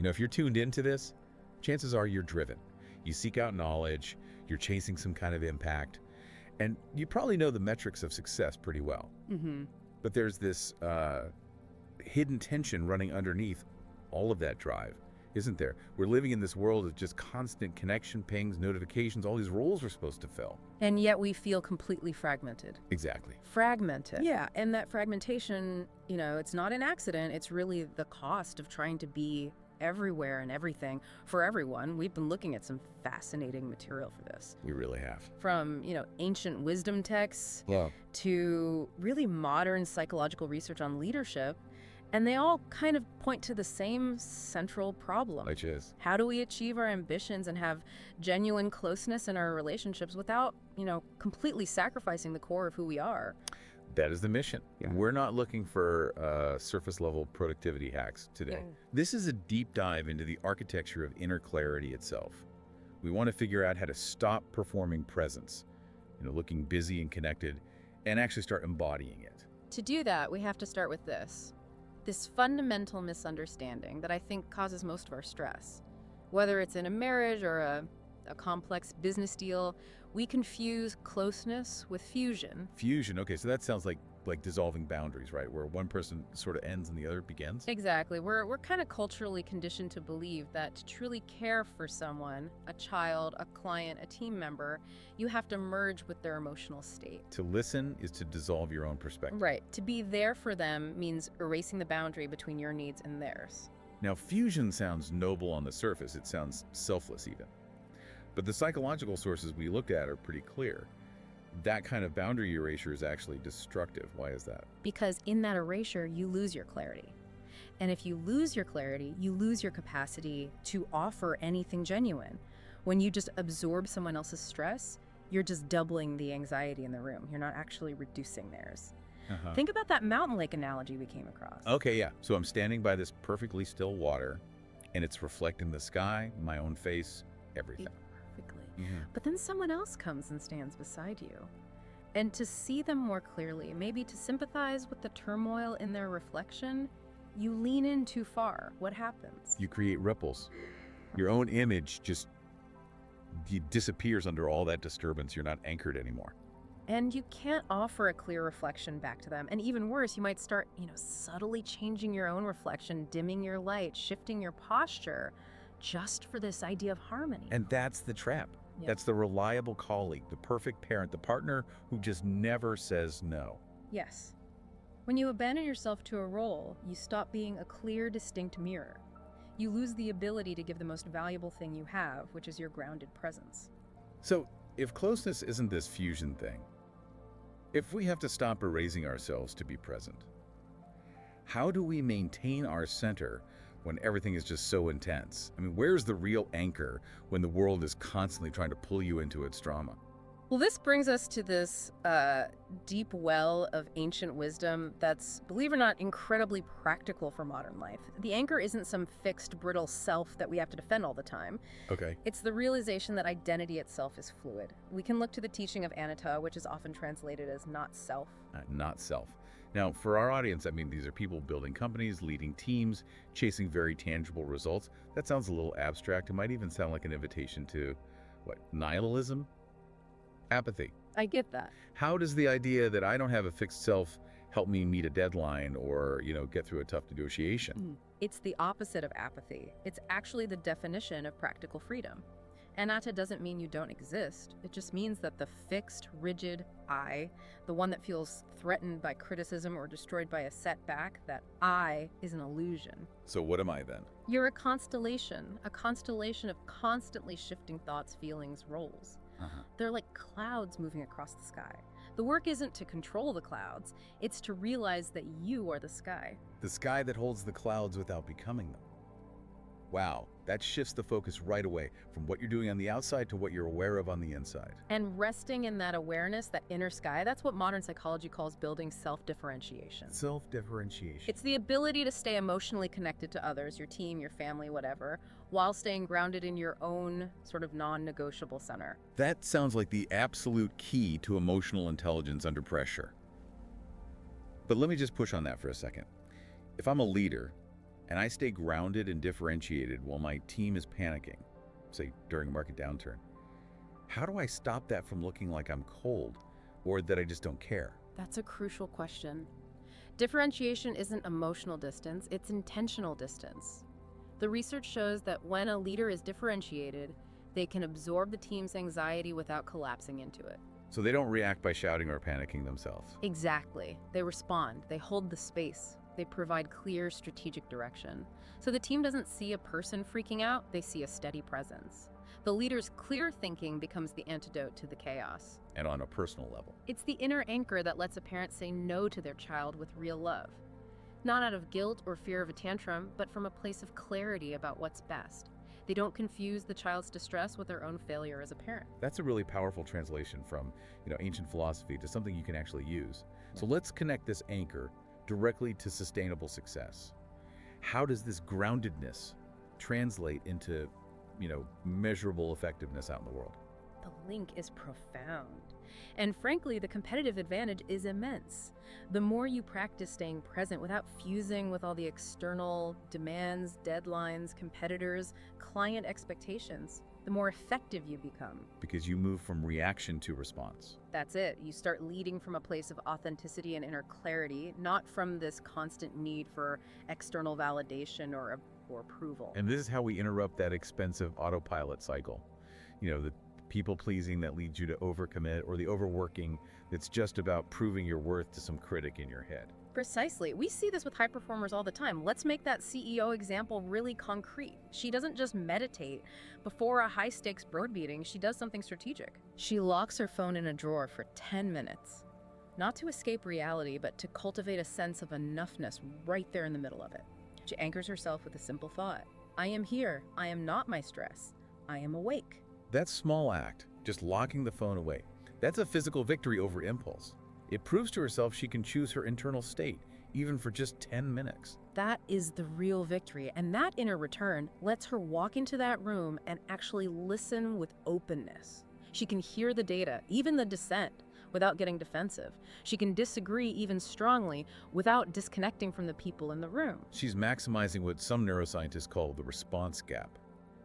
If you're tuned into this, chances are you're driven. You seek out knowledge, you're chasing some kind of impact, and you probably know the metrics of success pretty well. But there's this hidden tension running underneath all of that drive, isn't there? We're living in this world of just constant connection, pings, notifications, all these roles we're supposed to fill. And yet we feel completely fragmented. Exactly. Fragmented. Yeah, and that fragmentation, it's not an accident. It's really the cost of trying to be everywhere and everything for everyone. We've been looking at some fascinating material for this. We really have. From, ancient wisdom texts to really modern psychological research on leadership. And they all kind of point to the same central problem. Which is? How do we achieve our ambitions and have genuine closeness in our relationships without, completely sacrificing the core of who we are? That is the mission. Yeah. We're not looking for surface-level productivity hacks today. Yeah. This is a deep dive into the architecture of inner clarity itself. We want to figure out how to stop performing presence, looking busy and connected, and actually start embodying it. To do that, we have to start with this fundamental misunderstanding that I think causes most of our stress. Whether it's in a marriage or a complex business deal, we confuse closeness with fusion. Fusion, okay, so that sounds like dissolving boundaries, right? Where one person sort of ends and the other begins? Exactly. We're kind of culturally conditioned to believe that to truly care for someone, a child, a client, a team member, you have to merge with their emotional state. To listen is to dissolve your own perspective. Right. To be there for them means erasing the boundary between your needs and theirs. Now, fusion sounds noble on the surface. It sounds selfless even. But the psychological sources we looked at are pretty clear. That kind of boundary erasure is actually destructive. Why is that? Because in that erasure, you lose your clarity. And if you lose your clarity, you lose your capacity to offer anything genuine. When you just absorb someone else's stress, you're just doubling the anxiety in the room. You're not actually reducing theirs. Think about that mountain lake analogy we came across. Okay, yeah. So I'm standing by this perfectly still water, and it's reflecting the sky, my own face, everything. But then someone else comes and stands beside you. And to see them more clearly, maybe to sympathize with the turmoil in their reflection, you lean in too far. What happens? You create ripples. Your own image just disappears under all that disturbance. You're not anchored anymore. And you can't offer a clear reflection back to them. And even worse, you might start, subtly changing your own reflection, dimming your light, shifting your posture, just for this idea of harmony. And that's the trap. Yep. That's the reliable colleague, the perfect parent, the partner who just never says no. Yes. When you abandon yourself to a role, you stop being a clear, distinct mirror. You lose the ability to give the most valuable thing you have, which is your grounded presence. So, if closeness isn't this fusion thing, if we have to stop erasing ourselves to be present, how do we maintain our center when everything is just so intense? I mean, where's the real anchor when the world is constantly trying to pull you into its drama? Well, this brings us to this deep well of ancient wisdom that's, believe it or not, incredibly practical for modern life. The anchor isn't some fixed, brittle self that we have to defend all the time. Okay. It's the realization that identity itself is fluid. We can look to the teaching of anatta, which is often translated as not self. Not self. Now, for our audience, these are people building companies, leading teams, chasing very tangible results. That sounds a little abstract. It might even sound like an invitation to, nihilism? Apathy. I get that. How does the idea that I don't have a fixed self help me meet a deadline or, get through a tough negotiation? It's the opposite of apathy. It's actually the definition of practical freedom. Anatta doesn't mean you don't exist. It just means that the fixed, rigid I, the one that feels threatened by criticism or destroyed by a setback, that I is an illusion. So what am I then? You're a constellation of constantly shifting thoughts, feelings, roles. They're like clouds moving across the sky. The work isn't to control the clouds, it's to realize that you are the sky. The sky that holds the clouds without becoming them. Wow, that shifts the focus right away from what you're doing on the outside to what you're aware of on the inside. And resting in that awareness, that inner sky, that's what modern psychology calls building self-differentiation. Self-differentiation. It's the ability to stay emotionally connected to others, your team, your family, whatever, while staying grounded in your own sort of non-negotiable center. That sounds like the absolute key to emotional intelligence under pressure. But let me just push on that for a second. If I'm a leader, and I stay grounded and differentiated while my team is panicking, say during a market downturn, how do I stop that from looking like I'm cold or that I just don't care? That's a crucial question. Differentiation isn't emotional distance, it's intentional distance. The research shows that when a leader is differentiated, they can absorb the team's anxiety without collapsing into it. So they don't react by shouting or panicking themselves. Exactly. They respond, they hold the space, they provide clear strategic direction. So the team doesn't see a person freaking out, they see a steady presence. The leader's clear thinking becomes the antidote to the chaos. And on a personal level. It's the inner anchor that lets a parent say no to their child with real love. Not out of guilt or fear of a tantrum, but from a place of clarity about what's best. They don't confuse the child's distress with their own failure as a parent. That's a really powerful translation from, ancient philosophy to something you can actually use. So let's connect this anchor directly to sustainable success. How does this groundedness translate into, measurable effectiveness out in the world? The link is profound. And frankly, the competitive advantage is immense. The more you practice staying present without fusing with all the external demands, deadlines, competitors, client expectations, the more effective you become. Because you move from reaction to response. That's it. You start leading from a place of authenticity and inner clarity, not from this constant need for external validation or approval. And this is how we interrupt that expensive autopilot cycle. The people-pleasing that leads you to overcommit, or the overworking that's just about proving your worth to some critic in your head. Precisely. We see this with high performers all the time. Let's make that CEO example really concrete. She doesn't just meditate before a high-stakes board meeting. She does something strategic. She locks her phone in a drawer for 10 minutes. Not to escape reality, but to cultivate a sense of enoughness right there in the middle of it. She anchors herself with a simple thought. I am here. I am not my stress. I am awake. That small act, just locking the phone away, that's a physical victory over impulse. It proves to herself she can choose her internal state, even for just 10 minutes. That is the real victory, and that inner return lets her walk into that room and actually listen with openness. She can hear the data, even the dissent, without getting defensive. She can disagree even strongly without disconnecting from the people in the room. She's maximizing what some neuroscientists call the response gap,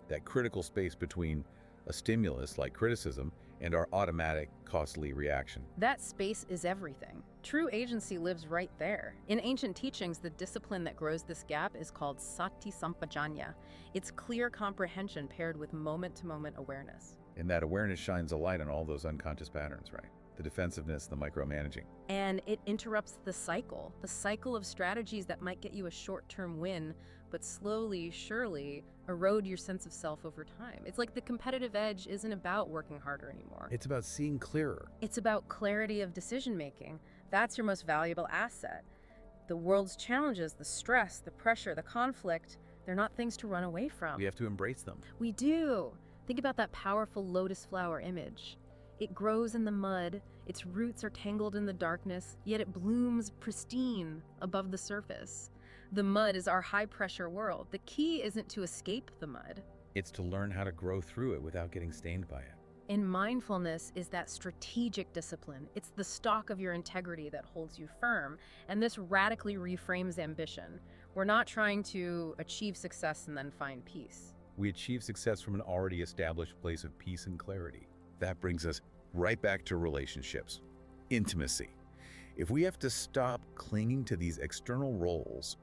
that critical space between a stimulus like criticism and our automatic, costly reaction. That space is everything. True agency lives right there. In ancient teachings, the discipline that grows this gap is called sati sampajanya. It's clear comprehension paired with moment-to-moment awareness. And that awareness shines a light on all those unconscious patterns, right? The defensiveness, the micromanaging. And it interrupts the cycle of strategies that might get you a short-term win, but slowly, surely, erode your sense of self over time. It's like the competitive edge isn't about working harder anymore. It's about seeing clearer. It's about clarity of decision-making. That's your most valuable asset. The world's challenges, the stress, the pressure, the conflict, they're not things to run away from. We have to embrace them. We do. Think about that powerful lotus flower image. It grows in the mud, its roots are tangled in the darkness, yet it blooms pristine above the surface. The mud is our high-pressure world. The key isn't to escape the mud. It's to learn how to grow through it without getting stained by it. And mindfulness is that strategic discipline. It's the stock of your integrity that holds you firm, and this radically reframes ambition. We're not trying to achieve success and then find peace. We achieve success from an already established place of peace and clarity. That brings us right back to relationships, intimacy. If we have to stop clinging to these external roles,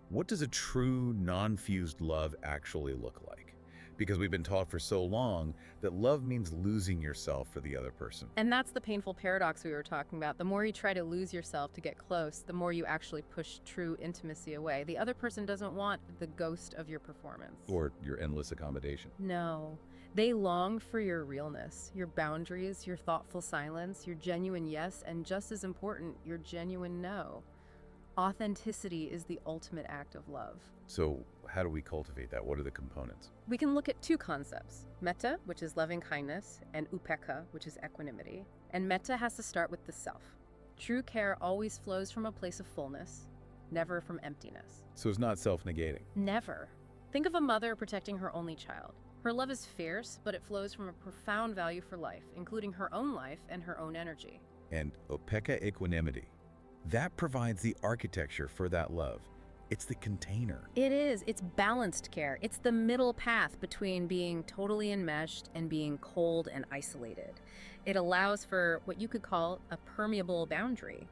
what does a true, non-fused love actually look like? Because we've been taught for so long that love means losing yourself for the other person. And that's the painful paradox we were talking about. The more you try to lose yourself to get close, the more you actually push true intimacy away. The other person doesn't want the ghost of your performance. Or your endless accommodation. No. They long for your realness, your boundaries, your thoughtful silence, your genuine yes, and just as important, your genuine no. Authenticity is the ultimate act of love. So how do we cultivate that? What are the components? We can look at two concepts, metta, which is loving kindness, and upekkha, which is equanimity. And metta has to start with the self. True care always flows from a place of fullness, never from emptiness. So it's not self-negating. Never. Think of a mother protecting her only child. Her love is fierce, but it flows from a profound value for life, including her own life and her own energy. And upekkha equanimity, that provides the architecture for that love. It's the container. It is. It's balanced care. It's the middle path between being totally enmeshed and being cold and isolated. It allows for what you could call a permeable boundary.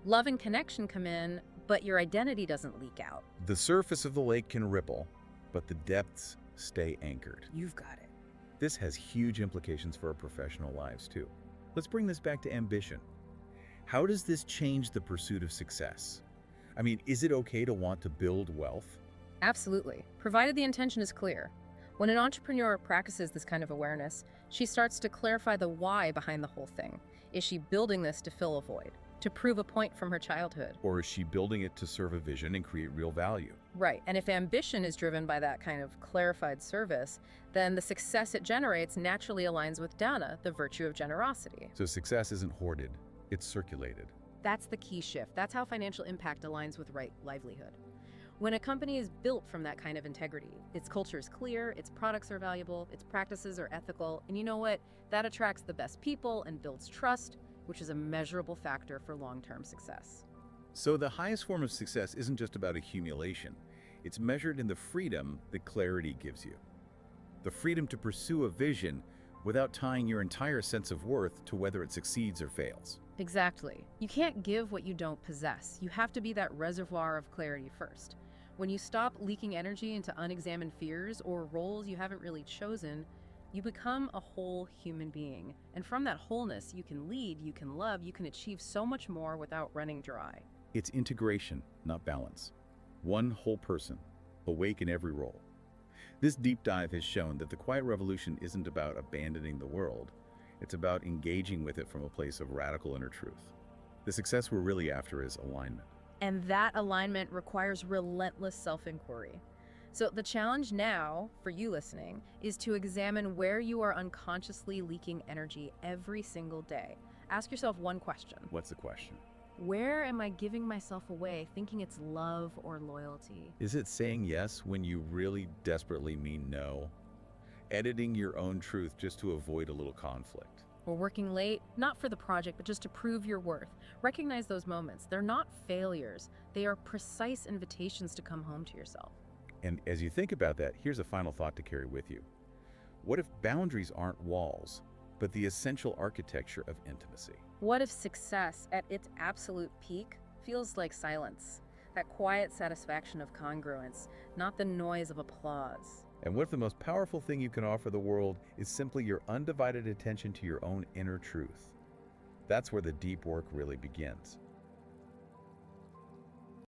Love and connection come in, but your identity doesn't leak out. The surface of the lake can ripple, but the depths stay anchored. You've got it. This has huge implications for our professional lives, too. Let's bring this back to ambition. How does this change the pursuit of success? I mean, is it okay to want to build wealth? Absolutely, provided the intention is clear. When an entrepreneur practices this kind of awareness, she starts to clarify the why behind the whole thing. Is she building this to fill a void, to prove a point from her childhood? Or is she building it to serve a vision and create real value? Right, and if ambition is driven by that kind of clarified service, then the success it generates naturally aligns with dana, the virtue of generosity. So success isn't hoarded, it's circulated. That's the key shift. That's how financial impact aligns with right livelihood. When a company is built from that kind of integrity, its culture is clear, its products are valuable, its practices are ethical, and you know what? That attracts the best people and builds trust, which is a measurable factor for long-term success. So the highest form of success isn't just about accumulation. It's measured in the freedom that clarity gives you. The freedom to pursue a vision without tying your entire sense of worth to whether it succeeds or fails. Exactly. You can't give what you don't possess. You have to be that reservoir of clarity first. When you stop leaking energy into unexamined fears or roles you haven't really chosen, you become a whole human being. And from that wholeness, you can lead, you can love, you can achieve so much more without running dry. It's integration, not balance. One whole person, awake in every role. This deep dive has shown that the quiet revolution isn't about abandoning the world. It's about engaging with it from a place of radical inner truth. The success we're really after is alignment. And that alignment requires relentless self-inquiry. So the challenge now, for you listening, is to examine where you are unconsciously leaking energy every single day. Ask yourself one question. What's the question? Where am I giving myself away thinking it's love or loyalty? Is it saying yes when you really desperately mean no? Editing your own truth just to avoid a little conflict? Or working late, not for the project, but just to prove your worth. Recognize those moments. They're not failures. They are precise invitations to come home to yourself. And as you think about that, here's a final thought to carry with you. What if boundaries aren't walls, but the essential architecture of intimacy? What if success at its absolute peak feels like silence? That quiet satisfaction of congruence, not the noise of applause. And what if the most powerful thing you can offer the world is simply your undivided attention to your own inner truth? That's where the deep work really begins.